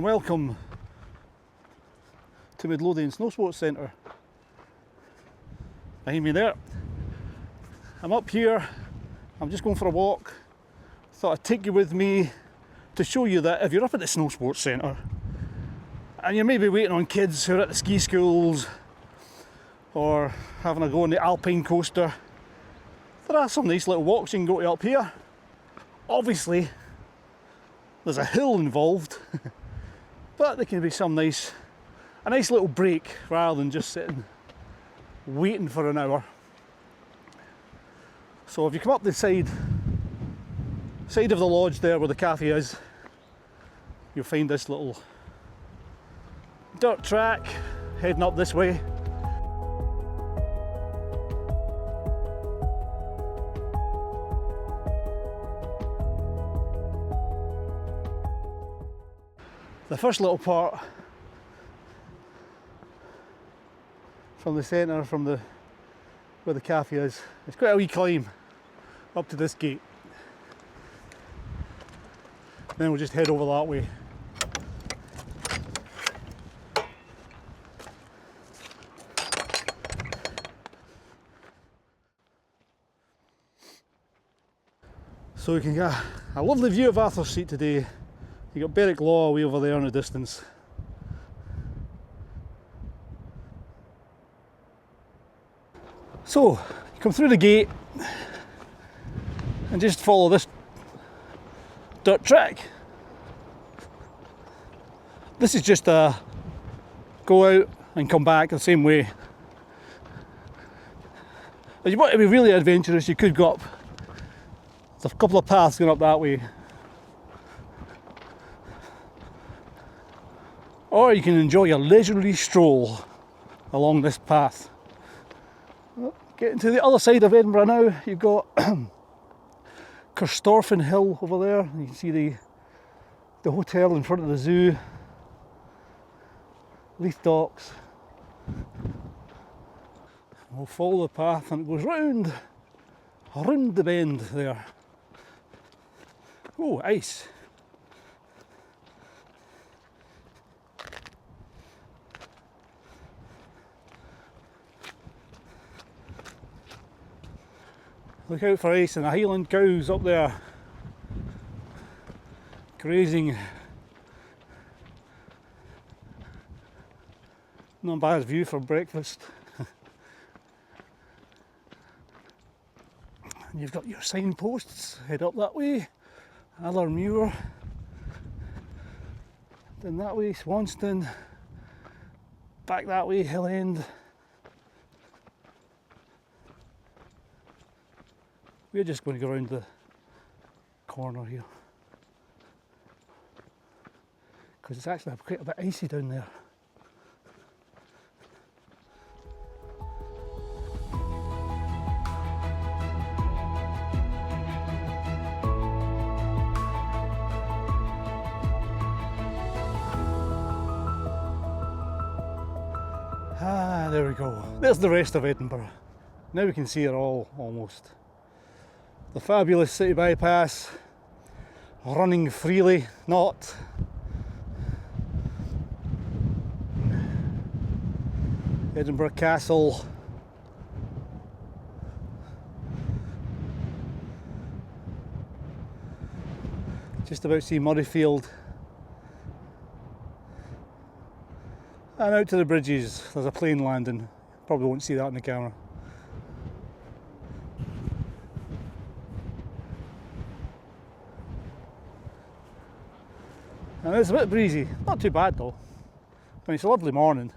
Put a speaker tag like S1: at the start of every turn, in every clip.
S1: and welcome to Midlothian Snowsports Centre. Behind me there, I'm up here, I'm just going for a walk. Thought I'd take you with me to show you that if you're up at the Snowsports Centre and you're maybe waiting on kids who are at the ski schools or having a go on the alpine coaster, there are some nice little walks you can go to up here. Obviously there's a hill involved but there can be a nice little break rather than just sitting waiting for an hour. So if you come up the side of the lodge there where the cafe is, you'll find this little dirt track heading up this way. The first little part from the centre, where the cafe is, it's quite a wee climb up to this gate. Then we'll just head over that way. So you can get a lovely view of Arthur's Seat today. You got Berwick Law away over there in the distance. So you come through the gate and just follow this dirt track. This is just a go out and come back the same way. If you want to be really adventurous, you could go up. There's a couple of paths going up that way. Or you can enjoy a leisurely stroll along this path. Getting to the other side of Edinburgh now, you've got Corstorphine Hill over there. You can see the hotel in front of the zoo, Leith Docks. We'll follow the path and it goes round the bend there. Oh, ice. Look out for ice and the Highland cows up there grazing. Not a bad view for breakfast. And you've got your signposts, head up that way, Allarmuir, then that way Swanston, back that way Hill End. We're just going to go around the corner here because it's actually quite a bit icy down there. Ah, there we go. There's the rest of Edinburgh. Now we can see it all almost. The fabulous city bypass running freely, not. Edinburgh Castle. Just about see Murrayfield. And out to the bridges, there's a plane landing. Probably won't see that in the camera. And it's a bit breezy, not too bad though. I mean, it's a lovely morning.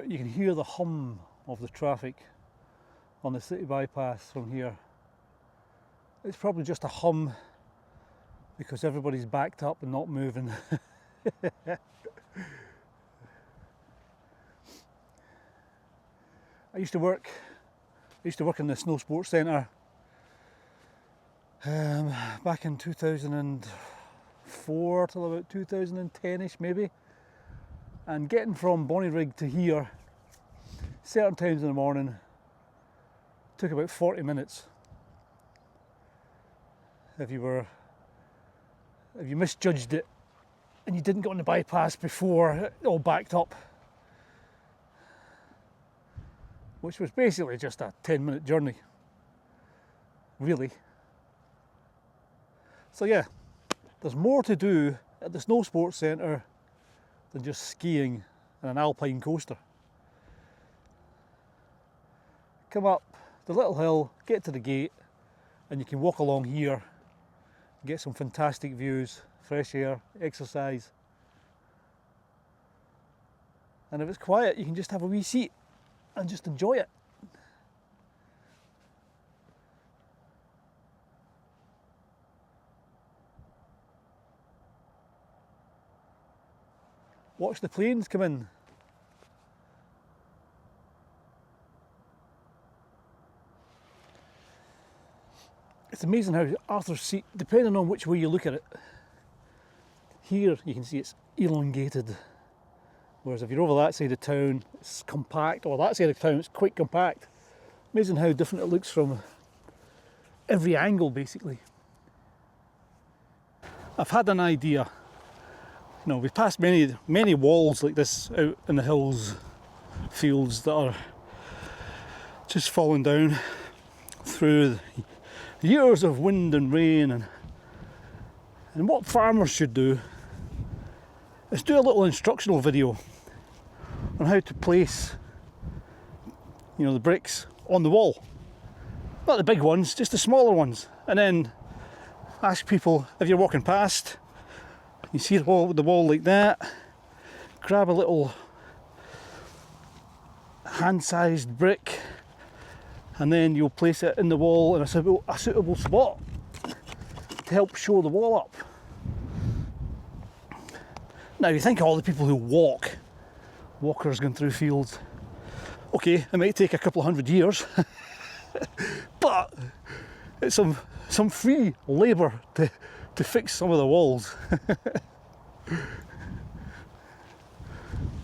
S1: You can hear the hum of the traffic on the city bypass from here. It's probably just a hum because everybody's backed up and not moving. I used to work in the Snowsports Centre back in 2004 till about 2010ish maybe, and getting from Bonnyrigg to here certain times in the morning took about 40 minutes if you misjudged it and you didn't get on the bypass before it all backed up, which was basically just a 10-minute journey, really. So yeah, there's more to do at the Snowsports Centre than just skiing and an alpine coaster. Come up the little hill, get to the gate, and you can walk along here, get some fantastic views, fresh air, exercise. And if it's quiet, you can just have a wee seat and just enjoy it. Watch the planes come in. It's amazing how Arthur's Seat, depending on which way you look at it, here you can see it's elongated, whereas if you're over that side of town it's compact, or that side of town it's quite compact. Amazing how different it looks from every angle basically. I've had an idea. You know, we've passed many walls like this out in the hills, fields that are just falling down through the years of wind and rain, and what farmers should do is do a little instructional video on how to place, you know, the bricks on the wall. Not the big ones, just the smaller ones, and then ask people, if you're walking past, you see the wall like that, grab a little hand-sized brick and then you'll place it in the wall in a suitable spot to help show the wall up. Now you think of all the people who walkers going through fields. Okay, it might take a couple of 100 years, but it's some free labour to fix some of the walls.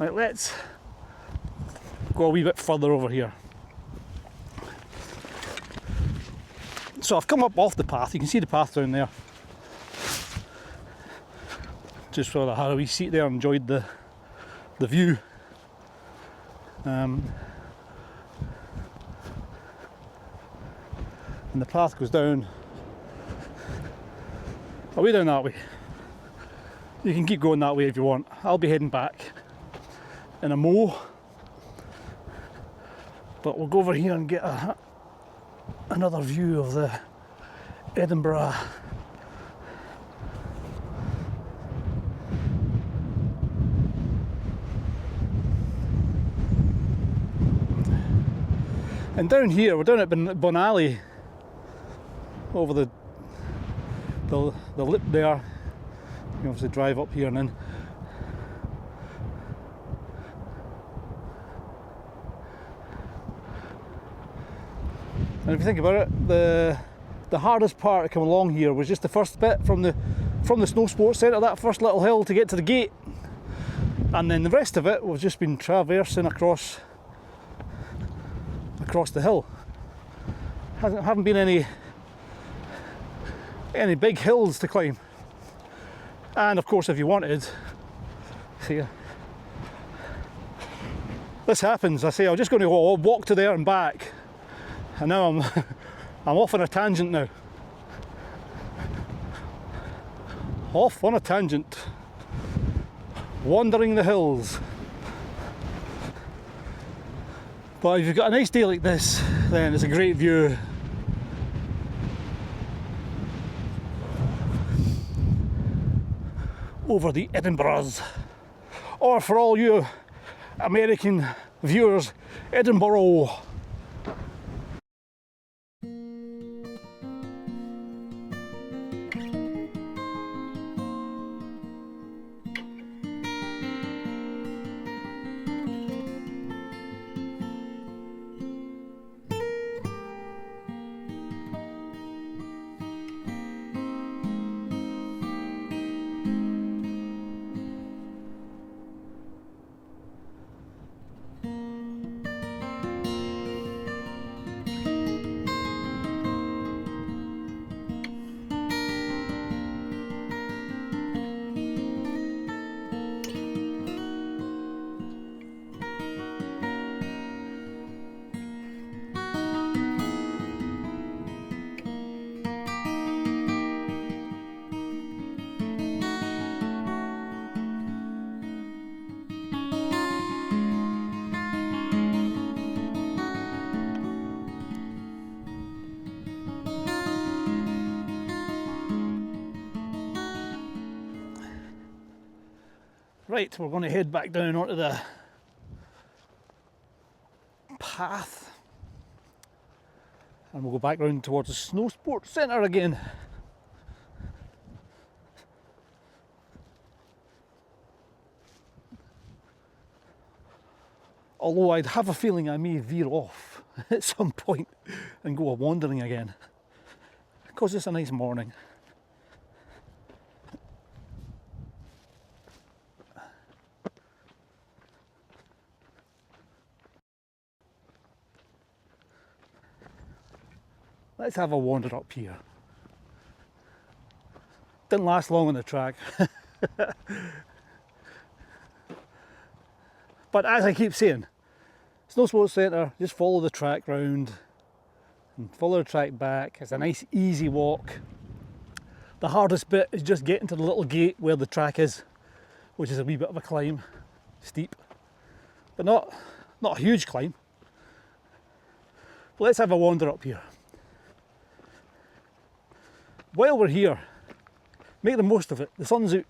S1: Right, let's go a wee bit further over here. So I've come up off the path, you can see the path down there. Just for I had a wee seat there and enjoyed the view. And the path goes down away down that way. You can keep going that way if you want. I'll be heading back in a mo, but we'll go over here and get another view of the Edinburgh. And down here, we're down at Bonally, over the lip there. You obviously drive up here and then. And if you think about it, the hardest part of coming along here was just the first bit from the Snowsports Centre, that first little hill to get to the gate, and then the rest of it we've just been traversing across the hill. Haven't been any big hills to climb. And of course, if you wanted, see, this happens. I say I'm just going to walk to there and back, and now I'm off on a tangent now. Off on a tangent, wandering the hills. But if you've got a nice day like this, then it's a great view. Over the Edinburghs, or for all you American viewers, Edinburgh. Right, we're going to head back down onto the path and we'll go back round towards the Snowsports Centre again. Although I'd have a feeling I may veer off at some point and go wandering again, because it's a nice morning. Let's have a wander up here. Didn't last long on the track. But as I keep saying, Snowsports Centre, just follow the track round and follow the track back. It's a nice easy walk. The hardest bit is just getting to the little gate where the track is, which is a wee bit of a climb, steep, but not a huge climb. But let's have a wander up here. While we're here, make the most of it. The sun's out.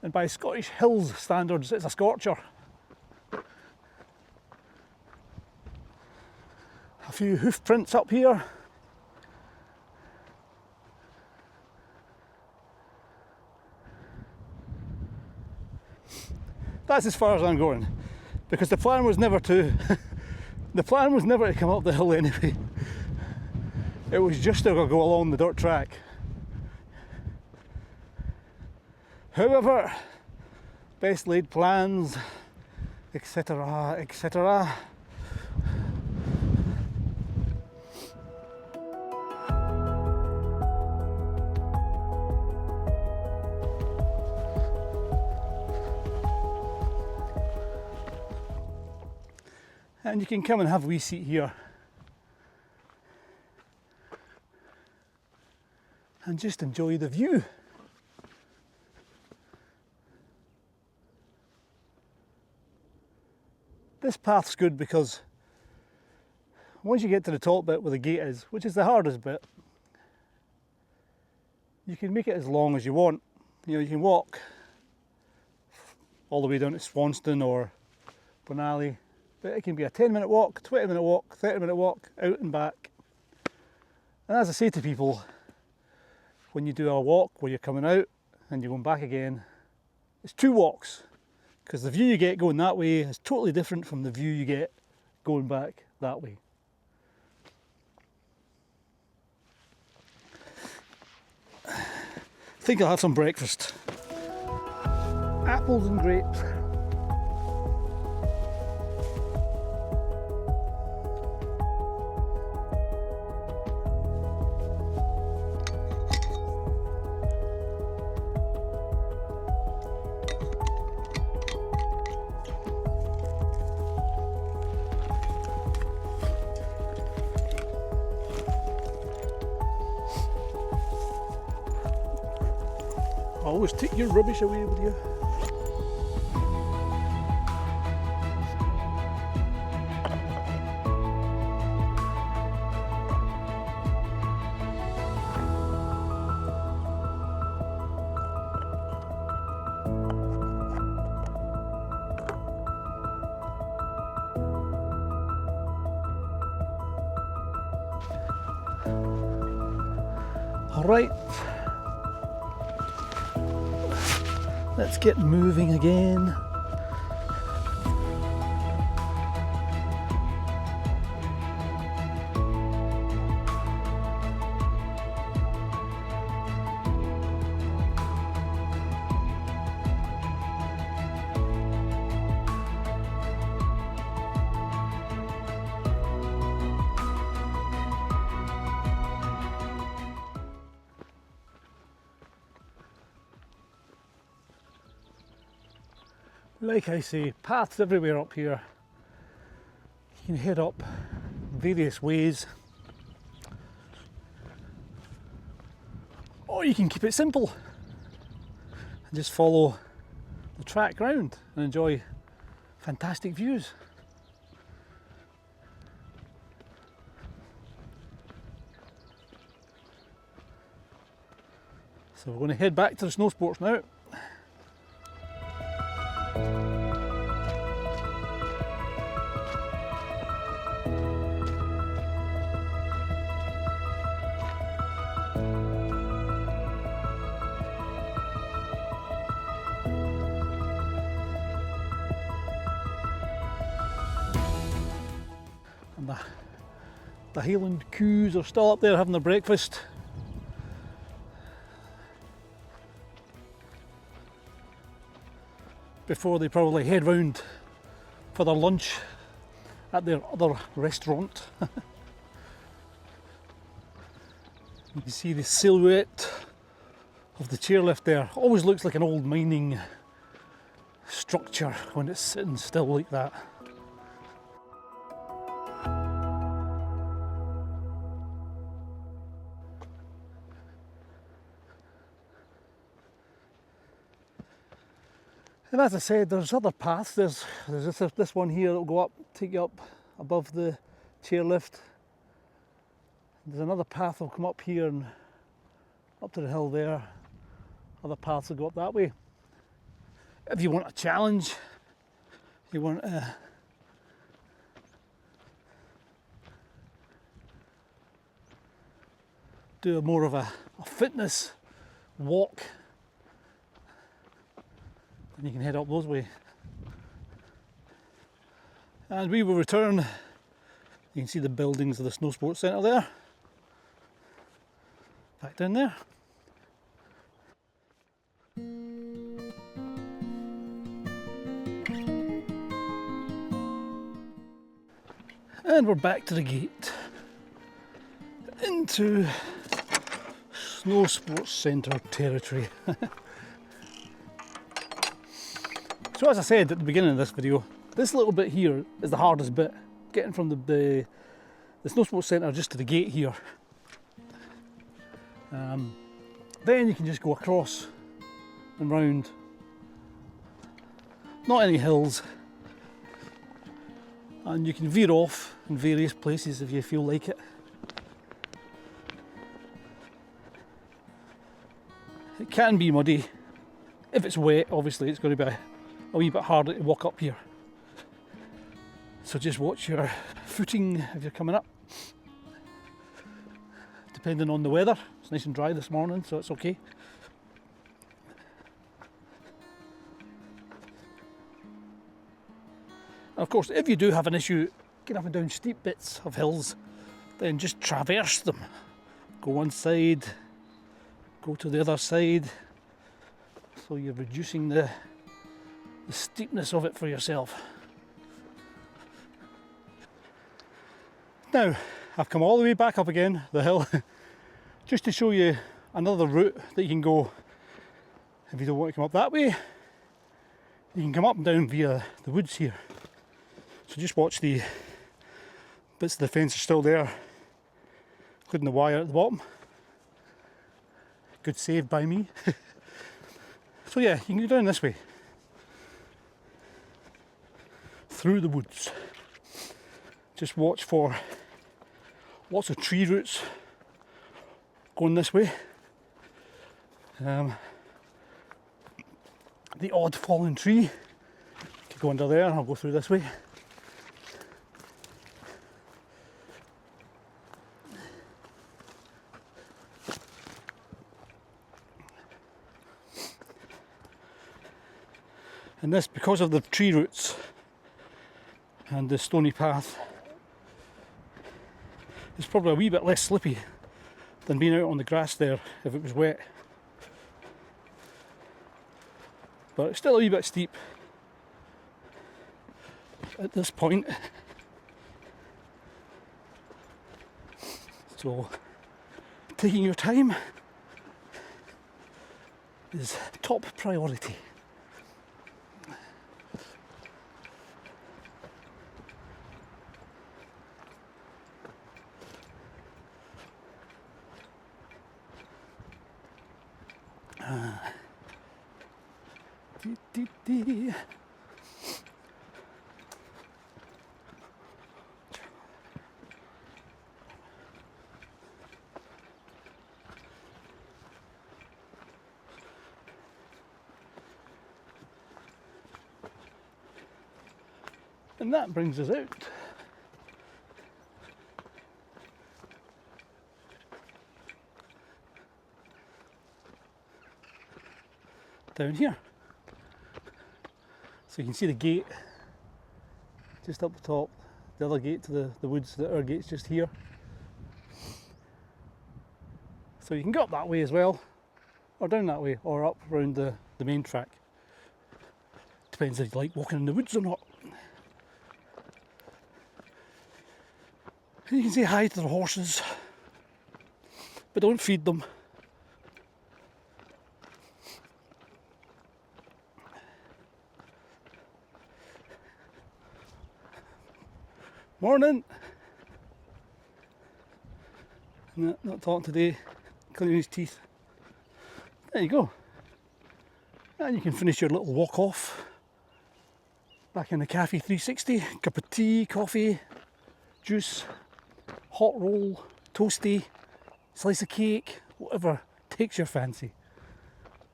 S1: And by Scottish Hills standards, it's a scorcher. A few hoof prints up here. That's as far as I'm going, because the plan was never to come up the hill anyway. It was just to go along the dirt track. However, best laid plans, etc., etc. And you can come and have a wee seat here and just enjoy the view. This path's good because once you get to the top bit where the gate is, which is the hardest bit, you can make it as long as you want. You know, you can walk all the way down to Swanston or Bonally, but it can be a 10-minute walk, 20-minute walk, 30-minute walk, out and back. And as I say to people, when you do a walk where you're coming out and you're going back again, it's 2 walks. Because the view you get going that way is totally different from the view you get going back that way. I think I'll have some breakfast. Apples and grapes. Always take your rubbish away with you. All right. Let's get moving again. Like I say, paths everywhere up here. You can head up various ways, or you can keep it simple and just follow the track round and enjoy fantastic views. So we're going to head back to the Snowsports now. And the Highland coos are still up there having their breakfast. Before they probably head round for their lunch at their other restaurant. You can see the silhouette of the chairlift there. Always looks like an old mining structure when it's sitting still like that. And as I said, there's other paths. There's this one here that'll go up, take you up above the chairlift. There's another path that'll come up here and up to the hill there. Other paths will go up that way. If you want a challenge, you want do more of a fitness walk, and you can head up those way. And we will return. You can see the buildings of the Snowsports Centre there. Back down there. And we're back to the gate. Into Snowsports Centre territory. So as I said at the beginning of this video, this little bit here is the hardest bit. Getting from the Snowsports Centre just to the gate here. Then you can just go across and round. Not any hills. And you can veer off in various places if you feel like it. It can be muddy. If it's wet, obviously it's going to be a wee bit harder to walk up here. So just watch your footing if you're coming up. Depending on the weather. It's nice and dry this morning, so it's okay. And of course, if you do have an issue getting up and down steep bits of hills, then just traverse them. Go one side, go to the other side, so you're reducing the steepness of it for yourself. Now, I've come all the way back up again, the hill, just to show you another route that you can go if you don't want to come up that way. You can come up and down via the woods here. So just watch the bits of the fence are still there, including the wire at the bottom. Good save by me. So yeah, you can go down this way. Through the woods. Just watch for lots of tree roots going this way. The odd fallen tree could go under there. I'll go through this way. And this, because of the tree roots and the stony path, it's probably a wee bit less slippy than being out on the grass there if it was wet. But it's still a wee bit steep at this point. So taking your time is top priority. And that brings us out down here. So you can see the gate just up the top, the other gate to the woods, our gate's just here. So you can go up that way as well, or down that way, or up around the main track. Depends if you like walking in the woods or not. And you can say hi to the horses, but don't feed them. Morning! No, not talking today, cleaning his teeth. There you go. And you can finish your little walk off back in the Cafe 360. Cup of tea, coffee, juice, hot roll, toasty, slice of cake, whatever takes your fancy.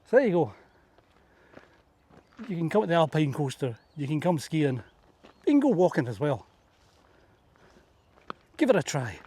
S1: So there you go. You can come at the Alpine coaster, you can come skiing, you can go walking as well. Give it a try.